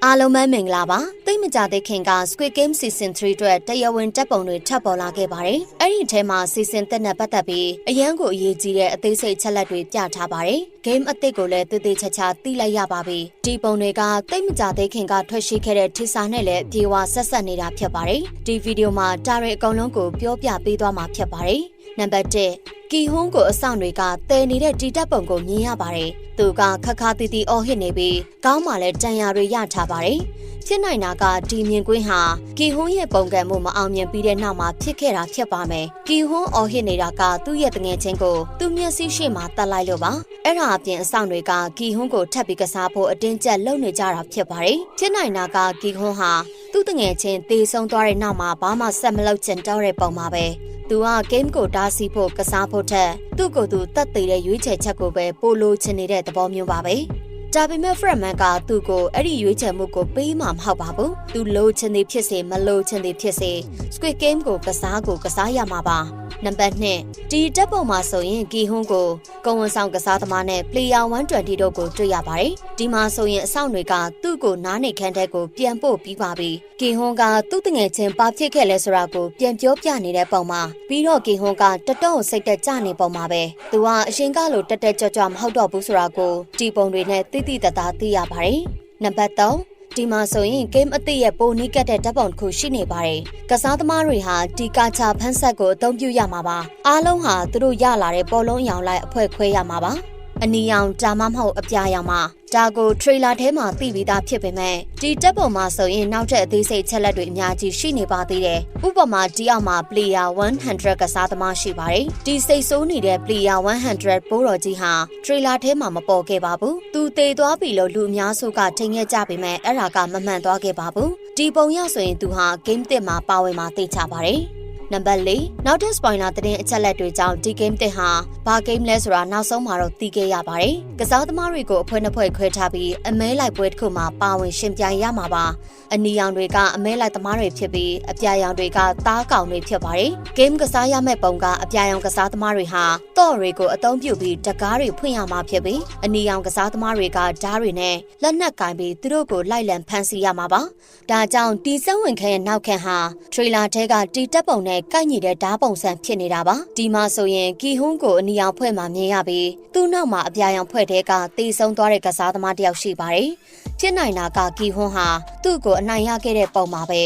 အားလုံးပဲမင်္ဂလာပါသိမကြတဲ့ခင်က Squid Game Season 3 အတွက်တရားဝင်တပ်ပုံတွေထပ်ပေါ်လာခဲ့ပါတယ်။အဲ့ဒီအထဲမှာ Season 3နဲ့ပတ်သက်ပြီးအရန်ကိုအရေးကြီးတဲ့အသေးစိတ်ချက်လက်တွေပြထားပါတယ်။ Game အသစ်ကိုလည်းတည်တည်ချာချာသိလိုက်ရပါပြီ။ဒီပုံတွေကသိမကြတဲ့ခင်ကထွက်ရှိခဲ့တဲ့ထီစာနဲ့လည်းပြေဝဆက်ဆက်နေတာဖြစ်ပါတယ်။ဒီဗီဒီယိုမှာတာရီအကုန်လုံးကိုပြောပြပေးသွားမှာဖြစ်ပါတယ်။နံပါတ်1ကီဟွန်းကိုအဆောင်တွေကတဲနေတဲ့တီတက်ပုံကိုမြင်ရပါတယ်။သူကခခတီတီအော်ဟစ်နေပြီးကောင်းမှလည်းတန်ရာတွေရထားပါတယ်။ဖြစ်နိုင်တာကဒီမြင်ကွင်းဟာကီဟွန်းရဲ့ပုံကံမှုမအောင်မြင်ပြီးတဲ့နောက်မှာဖြစ်ခဲ့တာဖြစ်ပါမယ်။ကီဟွန်းအော်ဟစ်နေတာကသူ့ရဲ့တငယ်ချင်းကိုသူ့မျက်စိရှေ့မှာတတ်လိုက်လို့ပါ။အဲ့ဒါအပြင်အဆောင်တွေကကီဟွန်းကိုထပ်ပြီးကစားဖို့အတင်းကျပ်လုပ်နေကြတာဖြစ်ပါတယ်။ဖြစ်နိုင်တာကကီဟွန်းဟာသူ့တငယ်ချင်းတေဆုံးသွားတဲ့နောက်မှာဘာမှဆက်မလုပ်ချင်တော့တဲ့ပုံပါပဲ။သူက game ကိုတားဆီးဖို့ကစားဖို့ထက်သူ့ကိုယ်သူတတ်သိတဲ့ရွေးချယ်ချက်ကိုပဲပိုလိုချင်နေတဲ့သဘောမျိုးပါပဲ။ဒါပေမဲ့ Fredman ကသူ့ကိုအဲ့ဒီရွေးချယ်မှုကိုပေးမှမဟုတ်ပါဘူး။သူလိုချင်သည်ဖြစ်စေမလိုချင်သည်ဖြစ်စေ Squid Game ကိုကစားရမှာပါ။နံပါတ်2ဒီတက်ပုံမှာဆိုရင်ကီဟွန်းကိုကုံဝန်ဆောင်ကစားသမားနဲ့ Player 120တို့ကိုတွေ့ရပါတယ်။ဒီမှာဆိုရင်အဆောင်တွေကသူ့ကိုနားနေခန်းတဲ့ကိုပြန်ပို့ပြီးပါပြီ။ကီဟွန်းကသူ့တငယ်ချင်းပါဖြစ်ခဲ့လဲဆိုတာကိုပြန်ပြောပြနေတဲ့ပုံမှာပြီးတော့ကီဟွန်းကတတော်စိတ်တက်ကြနေပုံမှာပဲ။သူကအရင်ကလိုတက်ကြွကြွမဟုတ်တော့ဘူးဆိုတာကိုဒီပုံတွေနဲ့တိတိတတ်တာသိရပါတယ်။နံပါတ်3ဒီမှာဆိုရင် game အသစ်ရဲ့ပိုနီးကတ်တဲ့ဓာတ်ပုံတစ်ခုရှိနေပါတယ်။ကစားသမားတွေဟာဒီကာချာဖန်ဆက်ကိုအသုံးပြုရမှာပါ။အားလုံးဟာသူတို့ရလာတဲ့ပေါ်လုံးအရောင်လိုက်အဖွဲခွဲရမှာပါ။အနီရောင်ဒါမှမဟုတ်အပြာရောင်မှာဒါကို trailer ထဲမှာသိပြီးသားဖြစ်ပေမဲ့ဒီတပ်ပုံမှာဆိုရင်နောက်ထပ်အသေးစိတ်ချက်လက်တွေအများကြီးရှိနေပါသေးတယ်။ဥပမာဒီအောက်မှာ player 100ကစားသမားရှိပါတယ်။ဒီစိတ်ဆိုးနေတဲ့ player 100ပိုးတော်ကြီးဟာ trailer ထဲမှာမပေါ်ခဲ့ပါဘူး။သူသေသွားပြီလို့လူအများစုကထင်ခဲ့ကြပေမဲ့အဲ့ဒါကမမှန်သွားခဲ့ပါဘူး။ဒီပုံရဆိုရင်သူဟာ game တစ်မှာပါဝင်မှာသိချပါတယ်။နံပါတ်4နောက်ထပ် spoiler သတင်းအချက်လက်တွေကြောင့်ဒီ game တစ်ဟာဘာ game လဲဆိုတာနောက်ဆုံးမှာတော့သိခဲ့ရပါတယ်။ကစားသမားတွေကိုအဖွဲနှစ်ဖွဲခွဲထားပြီးအမဲလိုက်ပွဲတစ်ခုမှာပါဝင်ရှင်ပြိုင်ရမှာပါ။အနီရောင်တွေကအမဲလိုက်သမားတွေဖြစ်ပြီးအပြာရောင်တွေကသားကောင်တွေဖြစ်ပါတယ်။ game ကစားရမယ့်ပုံကအပြာရောင်ကစားသမားတွေဟာတော့တွေကိုအသုံးပြုပြီးတကားတွေဖွင့်ရမှာဖြစ်ပြီးအနီရောင်ကစားသမားတွေကဓားတွေနဲ့လက်နက်ကင်ပြီးသူတို့ကိုလိုက်လံဖမ်းဆီးရမှာပါ။ဒါကြောင့်ဒီစက်ဝင်ခဲရဲ့နောက်ခံဟာ trailer ထဲကတီတက်ပုံနဲ့ကိုက်ညီတဲ့ဓားပုံစံဖြစ်နေတာပါဒီမှာဆိုရင်ကီဟွန်းကိုအနီရောင်ဖွဲ့မှာမြင်ရပြီးသူ့နောက်မှာအပြာရောင်ဖွဲ့တဲ့ကတေဆုံးသွားတဲ့ကစားသမားတစ်ယောက်ရှိပါတယ်ဖြစ်နိုင်တာကကီဟွန်းဟာသူ့ကိုအနိုင်ရခဲ့တဲ့ပုံပါပဲ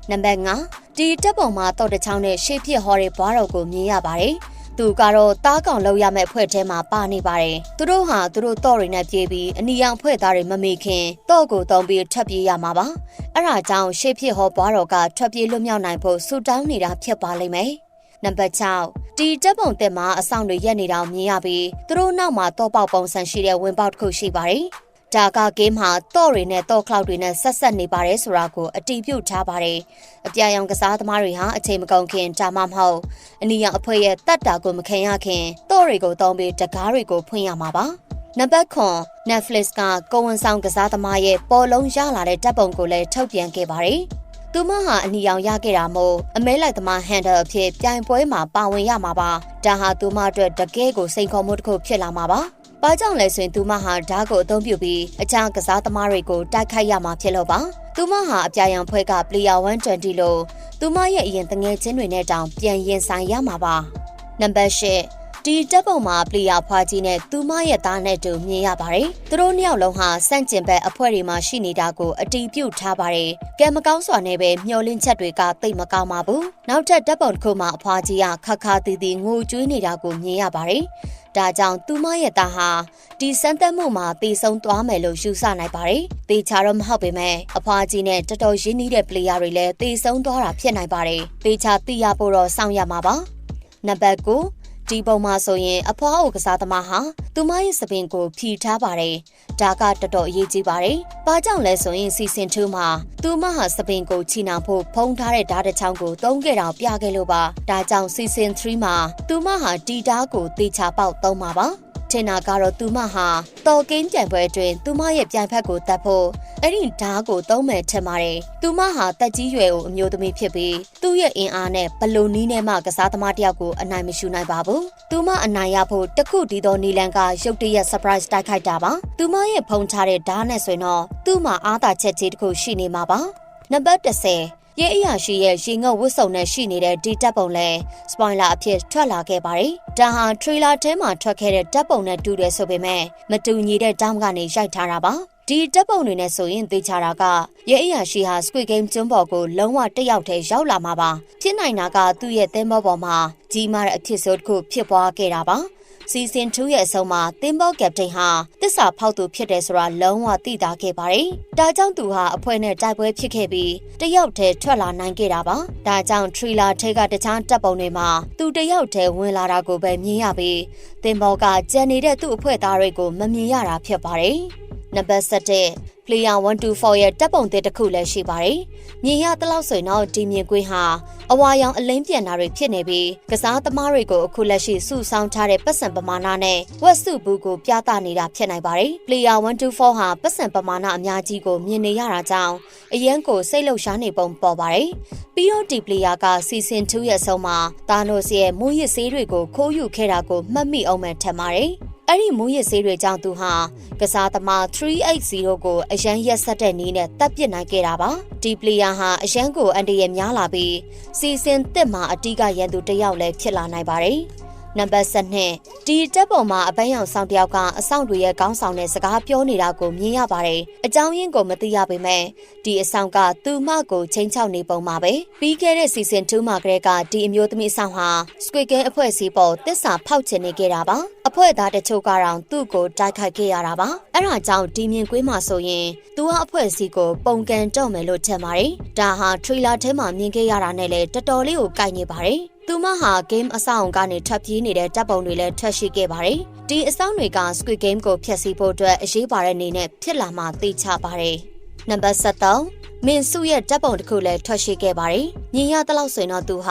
နံပါတ်5ဒီတက်ပုံမှာတော့တချောင်းနဲ့ရှေ့ဖြစ်ဟော်တဲ့ဘွားတော်ကိုမြင်ရပါတယ်သူကတော့တားကောင်လောက်ရမယ့်အဖွဲ့ထဲမှာပါနေပါတယ်။သူတို့ဟာသူတို့တော့တွေနဲ့ပြေးပြီးအနီရောင်ဖွဲ့သားတွေမမေ့ခင်တော့ကိုတုံးပြီးထွက်ပြေးရမှာပါ။အဲ့ဒါကြောင့်ရှေ့ဖြစ်ဟောဘွားတော်ကထွက်ပြေးလွတ်မြောက်နိုင်ဖို့ဆူတောင်းနေတာဖြစ်ပါလိမ့်မယ်။နံပါတ်6ဒီတက်ပုံတက်မှာအဆောင်တွေရက်နေတာမြင်ရပြီးသူတို့နောက်မှာတော့ပေါက်ပုံစံရှိတဲ့ဝင်ပေါက်တစ်ခုရှိပါတယ်။ဒါက game မှာတော့တွေနဲ့တော့ cloud တွေနဲ့ဆက်နေပါတယ်ဆိုတာကိုအတီးပြုတ်ထားပါတယ်။အပြာရောင်ကစားသမားတွေဟာအချိန်မကုန်ခင်ဒါမှမဟုတ်အနီရောင်အဖွဲ့ရဲ့တတ်တာကိုမခံရခင်တော့တွေကိုသုံးပြီးတကားတွေကိုဖွင့်ရမှာပါ။နံပါတ်9 Netflix ကကိုဝန်ဆောင်ကစားသမားရဲ့ပေါ်လုံးရလာတဲ့တပ်ပုံကိုလည်းထုတ်ပြန်ခဲ့ပါတယ်။သူမဟာအနီရောင်ရခဲ့တာမို့အမဲလိုက်သမား handle အဖြစ်ပြိုင်ပွဲမှာပါဝင်ရမှာပါ။ဒါဟာသူမအတွက်တကယ်ကိုစိန်ခေါ်မှုတစ်ခုဖြစ်လာမှာပါ။ဘာကြောင့်လဲဆိုရင်သူမဟာဓာတ်ကိုအသုံးပြုပြီးအခြားကစားသမားတွေကိုတိုက်ခိုက်ရမှာဖြစ်လို့ပါသူမဟာအပြာရောင်ဖွဲက player 120လို့သူမရဲ့အရင်တငယ်ချင်းတွေနဲ့တောင်ပြန်ရင်ဆိုင်ရမှာပါနံပါတ်8ဒီတက်ပုံမှာ player ဖွားကြီးနဲ့သူမရဲ့သားနဲ့တူမြင်ရပါတယ်သူတို့နှစ်ယောက်လုံးဟာစန့်ကျင်ဘက်အဖွဲ့တွေမှာရှိနေတာကိုအတီးပြုတ်ထားပါတယ်ကဲမကောင်းစွာနဲ့ပဲမျောလင်းချက်တွေကသိပ်မကောင်းပါဘူးနောက်ထပ်တက်ပုံတစ်ခုမှာအဖွားကြီးကခခတီတီငိုကြွေးနေတာကိုမြင်ရပါတယ်ဒါကြောင့်သူမရဲ့သားဟာဒီစမ်းသပ်မှုမှာတည်ဆုံသွားမယ်လို့ယူဆနိုင်ပါတယ်။တေချာတော့မဟုတ်ပေမဲ့အဖွားကြီးနဲ့တော်တော်ရင်းနှီးတဲ့ player တွေလည်းတည်ဆုံသွားတာဖြစ်နိုင်ပါတယ်။တေချာသိရဖို့တော့စောင့်ရမှာပါ။နံပါတ်9ဒီပုံမှာဆိုရင်အဖွားအိုကစားသမားဟာသူမရဲ့စပင်ကိုဖြီထားပါတယ်။ဒါကတော်တော်အရေးကြီးပါတယ်။ဘာကြောင့်လဲဆိုရင် season 2မှာသူမဟာစပင်ကိုချီနှောင်ဖို့ဖုံးထားတဲ့ဓာတ်တစ်ချောင်းကိုသုံးခဲ့တာပြခဲ့လို့ပါ။ဒါကြောင့် season 3မှာသူမဟာဒီဓာတ်ကိုတေချာပေါက်သုံးမှာပါ။ ထင်တာကတော့သူမဟာတော်ကင်းပြိုင်ပွဲအတွင်းသူမရဲ့ပြိုင်ဖက်ကိုတတ်ဖို့အဲ့ဒီဓာတ်ကိုသုံးမယ်ထင်ပါတယ်သူမဟာတက်ကြီးရွယ်ကိုအမျိုးသမီးဖြစ်ပြီးသူ့ရဲ့အင်အားနဲ့ဘလုံနီးနဲ့မှကစားသမားတယောက်ကိုအနိုင်မရှူနိုင်ပါဘူးသူမအနိုင်ရဖို့တခုတည်းသောနီလန်ကရုတ်တရက် surprise တိုက်ခိုက်တာပါသူမရဲ့ဖုံထားတဲ့ဓာတ်နဲ့ဆိုရင်တော့သူ့မှာအားသာချက်ကြီးတစ်ခုရှိနေမှာပါနံပါတ်10ရဲအရာရှိရဲ့ရေငုပ်ဝတ်စုံနဲ့ရှိနေတဲ့ဒီတပ်ပုံလဲ spoiler အဖြစ်ထွက်လာခဲ့ပါတယ်။ဒါဟာ trailer ထဲမှာထွက်ခဲ့တဲ့တပ်ပုံနဲ့တူတယ်ဆိုပေမဲ့မတူညီတဲ့တောင်းကနေရိုက်ထားတာပါ။ဒီတပ်ပုံတွေနဲ့ဆိုရင်သိချတာကရဲအရာရှိဟာ Squid Game ကျွန်းပေါ်ကိုလုံးဝတစ်ယောက်တည်းရောက်လာမှာပါ။ဖြစ်နိုင်တာကသူ့ရဲ့သင်္ဘောပေါ်မှာကြီးမားတဲ့အဖြစ်ဆိုးတစ်ခုဖြစ်ပွားခဲ့တာပါ။စီဇန်2ရဲ့အဆုံးမှာသင်္ဘောကပတိန်ဟာတစ္ဆာဖောက်သူဖြစ်တယ်ဆိုတာလုံးဝသိသားခဲ့ပါတယ်။ဒါကြောင့်သူဟာအဖွဲ့နဲ့တိုက်ပွဲဖြစ်ခဲ့ပြီးတယောက်တည်းထွက်လာနိုင်ခဲ့တာပါ။ဒါကြောင့်ထရီလာထဲကတခြားတပ်ပုံတွေမှာသူတယောက်တည်းဝင်လာတာကိုပဲမြင်ရပြီးသင်္ဘောကကျန်နေတဲ့သူ့အဖွဲ့သားတွေကိုမမြင်ရတာဖြစ်ပါတယ်။နံပါတ်7 Player 124ရဲ့တပ်ပုံတစ်ခုလည်းရှိပါတယ်။မြင်ရတဲ့လောက်ဆိုရင်တော့ဒီမြင်ကွင်းဟာအဝါရောင်အလင်းပြန်တာတွေဖြစ်နေပြီးကစားသမားတွေကိုအခုလက်ရှိစုဆောင်းထားတဲ့ပတ်စံပမာဏနဲ့ဝက်စုဘူးကိုပြသနေတာဖြစ်နိုင်ပါတယ်။ Player 124ဟာပတ်စံပမာဏအများကြီးကိုမြင်နေရတာကြောင့်အရန်ကိုစိတ်လှုပ်ရှားနေပုံပေါ်ပါတယ်။ပြီးတော့ဒီ player က season 2ရဲ့အဆုံးမှာတာနိုစ်ရဲ့မူရစ်ဆေးတွေကိုခိုးယူခဲ့တာကိုမှတ်မိအောင်မှထင်ပါတယ်။အဲ့ဒီမူရစ်ဆေးတွေကြောင့်သူဟာကစားသမား380ကိုအရန်ရက်ဆက်တဲ့နည်းနဲ့တပ်ပစ်နိုင်ခဲ့တာပါဒီ player ဟာအရန်ကိုအန်ဒီရဲ့များလာပြီး season 1မှာအတိကရန်သူတစ်ယောက်လည်းဖြစ်လာနိုင်ပါတယ်နံပါတ်7ဒီတပ်ပုံမှာအပန်းရောင်ဆောင်တယောက်ကအဆောင်တွေရဲ့ခေါင်းဆောင်နဲ့စကားပြောနေတာကိုမြင်ရပါတယ်အကြောင်းရင်းကိုမသိရပေမဲ့ဒီအဆောင်ကသူမကိုချင်းချောက်နေပုံပါပဲပြီးခဲ့တဲ့ season 2မှာကတည်းကဒီအမျိုးသမီးအဆောင်ဟာ Squid Game အဖွဲ့အစည်းပေါ်တစ္ဆာဖောက်ချင်နေခဲ့တာပါအဖွဲ့သားတချို့ကတော့သူ့ကိုတိုက်ခိုက်ခဲ့ရတာပါအဲ့ဒါကြောင့်ဒီမြင်ကွင်းမှာဆိုရင်သူကအဖွဲ့အစည်းကိုပုံကန်တော့မယ်လို့ထင်ပါတယ်ဒါဟာ trailer ထဲမှာမြင်ခဲ့ရတာနဲ့လည်းတော်တော်လေးကိုကိုက်နေပါတယ်သူမဟာ game အဆောင်ကနေထွက်ပြေးနေတဲ့တပ်ပုံတွေလည်းထွက်ရှိခဲ့ပါတယ်။ဒီအဆောင်တွေက Squid Game ကိုဖျက်ဆီးဖို့အတွက်အရေးပါတဲ့အနေနဲ့ဖြစ်လာမှသိချပါတယ်။နံပါတ်7မင်းစုရဲ့တပ်ပုံတစ်ခုလည်းထွက်ရှိခဲ့ပါတယ်။မြင်ရတဲ့လောက်ဆိုရင်တော့သူဟ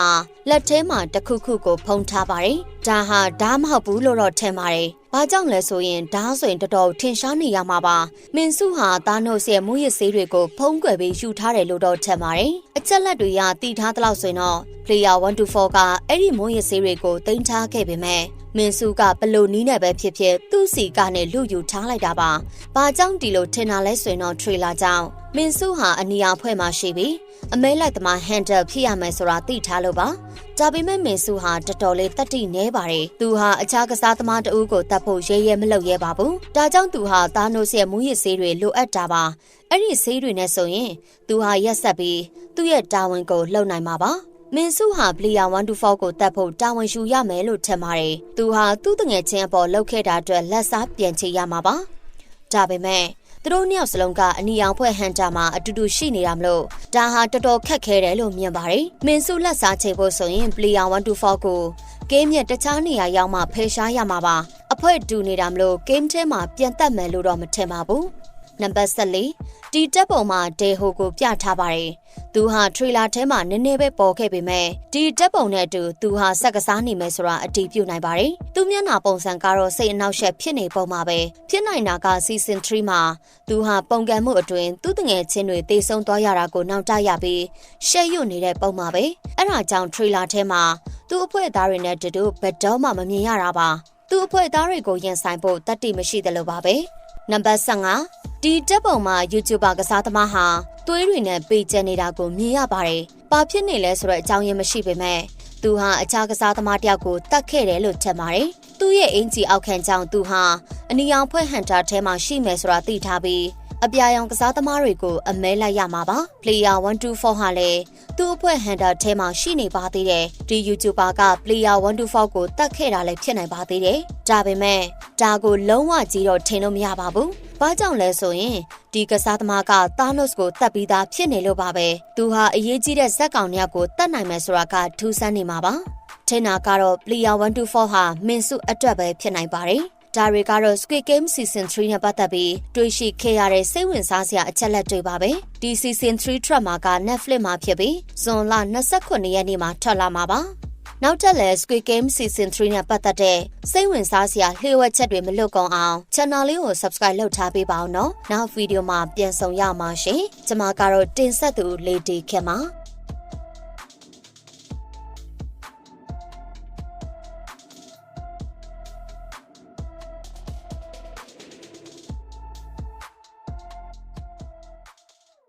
ာလက်ထဲမှာတစ်ခုခုကိုဖုံးထားပါတယ်။ဒါဟာဓာတ်မဟုတ်ဘူးလို့တော့ထင်ပါတယ်။ဘာကြောင့်လဲဆိုရင်ဓာတ်ဆိုရင်တော်တော်ထင်ရှားနေရမှာပါ။မင်းစုဟာသားနို့ရဲ့မူရစ်ဆေးတွေကိုဖုံးကွယ်ပြီးယူထားတယ်လို့တော့ထင်ပါတယ်။အချက်လက်တွေကတည်ထားတဲ့လောက်ဆိုရင်တော့Player 124ကအဲ့ဒီမွေးရဆေးတွေကိုတင်ထားခဲ့ပေမဲ့မင်းစုကဘလို့နီးနဲ့ပဲဖြစ်ဖြစ်သူ့စီကနေလူယူထားလိုက်တာပါ။ဘာကြောင့်ဒီလိုထင်တာလဲဆိုရင်တော့ trailer ကြောင့်မင်းစုဟာအနီယာဖွဲ့မှာရှိပြီးအမဲလိုက်သမား handle ဖြစ်ရမယ်ဆိုတာသိထားလို့ပါ။ဒါပေမဲ့မင်းစုဟာတော်တော်လေးတတိနေပါတယ်။သူဟာအခြားကစားသမားတဦးကိုတတ်ဖို့ရဲမလုပ်ရဲပါဘူး။ဒါကြောင့်သူဟာသားနို့ရဲ့မူရစ်ဆေးတွေလိုအပ်တာပါ။အဲ့ဒီဆေးတွေနဲ့ဆိုရင်သူဟာရက်ဆက်ပြီးသူ့ရဲ့တာဝန်ကိုလှုပ်နိုင်မှာပါ။မင်းစုဟာ Player 124ကိုတတ်ဖို့တာဝန်ယူရမယ်လို့ထင်ပါတယ်။သူဟာသူ့တငယ်ချင်းအပေါ်လှုပ်ခဲ့တာအတွက်လက်စားပြန်ချေရမှာပါ။ဒါပေမဲ့သူတို့နှစ်ယောက်စလုံးကအနီရောင်ဖွဲ့ဟန်တာမှာအတူတူရှိနေတာမလို့ဒါဟာတော်တော်ခက်ခဲတယ်လို့မြင်ပါတယ်။မင်းစုလက်စားချေဖို့ဆိုရင် Player 124ကိုဂိမ်းရဲ့တခြားနေရာရောက်မှဖယ်ရှားရမှာပါ။အဖွဲ့တူနေတာမလို့ဂိမ်းထဲမှာပြန်တက်မယ်လို့တော့မထင်ပါဘူး။နံပါတ်14ဒီတပ်ပုံမှာဒေဟိုကိုပြထားပါတယ်။သူဟာ trailer ထဲမှာနည်းနည်းပဲပေါ်ခဲ့ပေမဲ့ဒီတပ်ပုံနဲ့အတူသူဟာစက်ကစားနေမယ်ဆိုတာအတည်ပြုနိုင်ပါတယ်။သူမျက်နှာပုံစံကတော့စိတ်အနှောက်အယှက်ဖြစ်နေပုံမှာပဲ။ဖြစ်နိုင်တာက season 3မှာသူဟာပုံကံမှုအတွင်းသူ့တငယ်ချင်းတွေတေဆုံးသွားရတာကိုနောက်တရပြီးရှက်ရွံ့နေတဲ့ပုံမှာပဲ။အဲ့ဒါကြောင့် trailer ထဲမှာသူ့အဖွဲ့သားတွေနဲ့တူတူဘယ်တော့မှမမြင်ရတာပါ။သူ့အဖွဲ့သားတွေကိုရင်ဆိုင်ဖို့တတ်တိမရှိတယ်လို့ပါပဲ။နံပါတ်15ဒီတပ်ပုံမှာ YouTuber ကစားသမားဟာသွေးတွေနဲ့ပေးကျနေတာကိုမြင်ရပါတယ်။ဘာဖြစ်နေလဲဆိုတော့အကြောင်းရင်းမရှိပေမဲ့သူဟာအခြားကစားသမားတယောက်ကိုတတ်ခဲ့တယ်လို့ထင်ပါတယ်။သူ့ရဲ့အင်ဂျီအောက်ခံကြောင့်သူဟာအနီရောင်ဖွဲ့ဟန်တာထဲမှာရှိမယ်ဆိုတာသိထားပြီးအပြာရောင်ကစားသမားတွေကိုအမဲလိုက်ရမှာပါ။ Player 124ဟာလည်းသူ့အဖွဲ့ဟန်တာထဲမှာရှိနေပါသေးတယ်။ဒီ YouTuber က Player 124ကိုတတ်ခဲ့တာလည်းဖြစ်နိုင်ပါသေးတယ်။ဒါပေမဲ့ဒါကိုလုံးဝကြီးတော့ထင်လို့မရပါဘူး။ဘာကြောင့်လဲဆိုရင်ဒီကစားသမားကတာနို့ကိုတတ်ပြီးသားဖြစ်နေလို့ပါပဲ။သူဟာအရေးကြီးတဲ့ဇက်ကောင်တစ်ယောက်ကိုတတ်နိုင်မယ်ဆိုတာကထူးဆန်းနေမှာပါ။ထင်တာကတော့ Player 124ဟာမင်းစုအတွက်ပဲဖြစ်နိုင်ပါတယ်။ဒါတွေကတော့ Squid Game Season 3နဲ့ပတ်သက်ပြီးတွေ့ရှိခဲ့ရတဲ့စိတ်ဝင်စားစရာအချက်လက်တွေပါပဲ။ဒီ Season 3 track မှာက Netflix မှာဖြစ်ပြီးဇွန်လ29ရက်နေ့မှာထွက်လာမှာပါ။ နောက်ထပ်လည်း Squid Game Season 3နဲ့ပတ်သက်တဲ့စိတ်ဝင်စားစရာလျှို့ဝှက်ချက်တွေမလွတ်ကုန်အောင် channel လေးကို subscribe လုပ်ထားပေးပါဦးနော်နောက်ဗီဒီယိုမှာပြန်ဆောင်ရမှာရှင်ကျွန်မကတော့တင်ဆက်သူ Lady ခင်ပါ